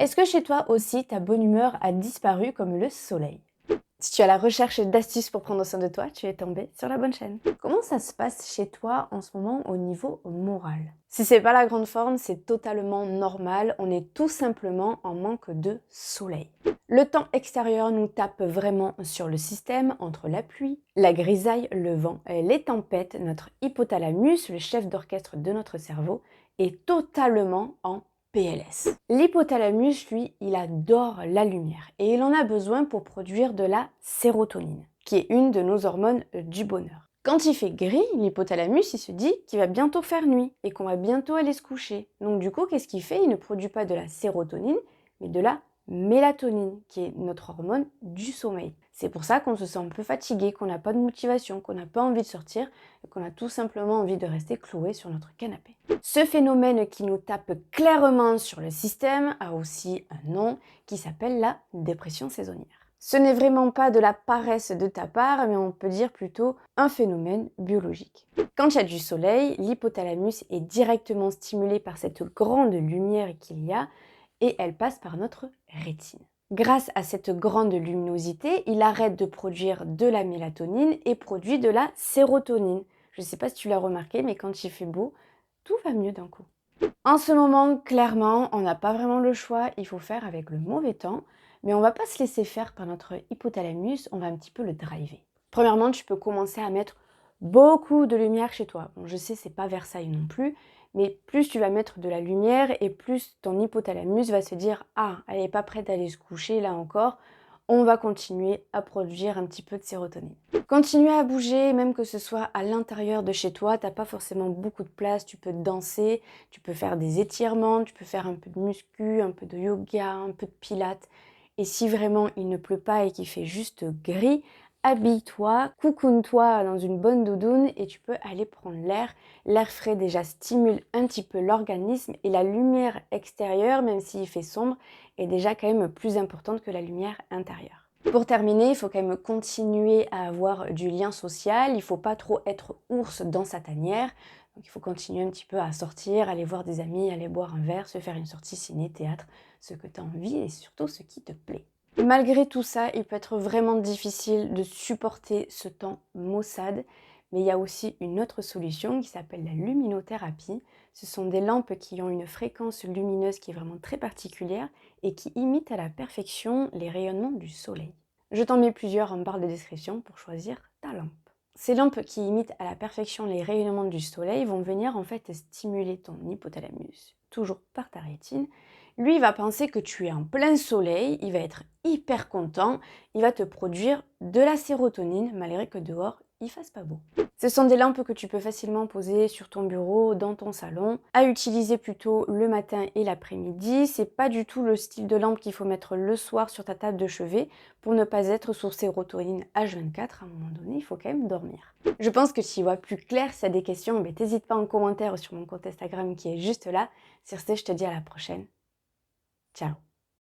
Est-ce que chez toi aussi, ta bonne humeur a disparu comme le soleil? Si tu es à la recherche d'astuces pour prendre soin de toi, tu es tombé sur la bonne chaîne. Comment ça se passe chez toi en ce moment au niveau moral? Si c'est pas la grande forme, c'est totalement normal. On est tout simplement en manque de soleil. Le temps extérieur nous tape vraiment sur le système entre la pluie, la grisaille, le vent, les tempêtes. Notre hypothalamus, le chef d'orchestre de notre cerveau, est totalement en PLS. L'hypothalamus, lui, il adore la lumière et il en a besoin pour produire de la sérotonine, qui est une de nos hormones du bonheur. Quand il fait gris, l'hypothalamus, il se dit qu'il va bientôt faire nuit et qu'on va bientôt aller se coucher. Donc du coup, qu'est-ce qu'il fait? Il ne produit pas de la sérotonine, mais de la mélatonine, qui est notre hormone du sommeil. C'est pour ça qu'on se sent un peu fatigué, qu'on n'a pas de motivation, qu'on n'a pas envie de sortir et qu'on a tout simplement envie de rester cloué sur notre canapé. Ce phénomène qui nous tape clairement sur le système a aussi un nom qui s'appelle la dépression saisonnière. Ce n'est vraiment pas de la paresse de ta part, mais on peut dire plutôt un phénomène biologique. Quand il y a du soleil, l'hypothalamus est directement stimulé par cette grande lumière qu'il y a et elle passe par notre rétine. Grâce à cette grande luminosité, il arrête de produire de la mélatonine et produit de la sérotonine. Je ne sais pas si tu l'as remarqué, mais quand il fait beau, tout va mieux d'un coup. En ce moment, clairement, on n'a pas vraiment le choix, il faut faire avec le mauvais temps, mais on va pas se laisser faire par notre hypothalamus, on va un petit peu le driver. Premièrement, tu peux commencer à mettre beaucoup de lumière chez toi. Bon, je sais, c'est pas Versailles non plus, mais plus tu vas mettre de la lumière et plus ton hypothalamus va se dire « Ah, elle n'est pas prête à aller se coucher là encore », on va continuer à produire un petit peu de sérotonine. Continuer à bouger, même que ce soit à l'intérieur de chez toi, t'as pas forcément beaucoup de place, tu peux danser, tu peux faire des étirements, tu peux faire un peu de muscu, un peu de yoga, un peu de pilates. Et si vraiment il ne pleut pas et qu'il fait juste gris, habille-toi, coucoune-toi dans une bonne doudoune et tu peux aller prendre l'air. L'air frais déjà stimule un petit peu l'organisme et la lumière extérieure, même s'il fait sombre, est déjà quand même plus importante que la lumière intérieure. Pour terminer, il faut quand même continuer à avoir du lien social, il ne faut pas trop être ours dans sa tanière, donc il faut continuer un petit peu à sortir, aller voir des amis, aller boire un verre, se faire une sortie ciné, théâtre, ce que tu as envie et surtout ce qui te plaît. Malgré tout ça, il peut être vraiment difficile de supporter ce temps maussade, mais il y a aussi une autre solution qui s'appelle la luminothérapie. Ce sont des lampes qui ont une fréquence lumineuse qui est vraiment très particulière et qui imitent à la perfection les rayonnements du soleil. Je t'en mets plusieurs en barre de description pour choisir ta lampe. Ces lampes qui imitent à la perfection les rayonnements du soleil vont venir en fait stimuler ton hypothalamus, toujours par ta rétine. Lui, il va penser que tu es en plein soleil, il va être hyper content, il va te produire de la sérotonine malgré que dehors, il fasse pas beau. Ce sont des lampes que tu peux facilement poser sur ton bureau, dans ton salon, à utiliser plutôt le matin et l'après-midi. C'est pas du tout le style de lampe qu'il faut mettre le soir sur ta table de chevet pour ne pas être sous sérotonine H24. À un moment donné, il faut quand même dormir. Je pense que tu y vois plus clair. Si tu as des questions, n'hésite pas en commentaire sur mon compte Instagram qui est juste là. Sur ce, je te dis à la prochaine. Ciao!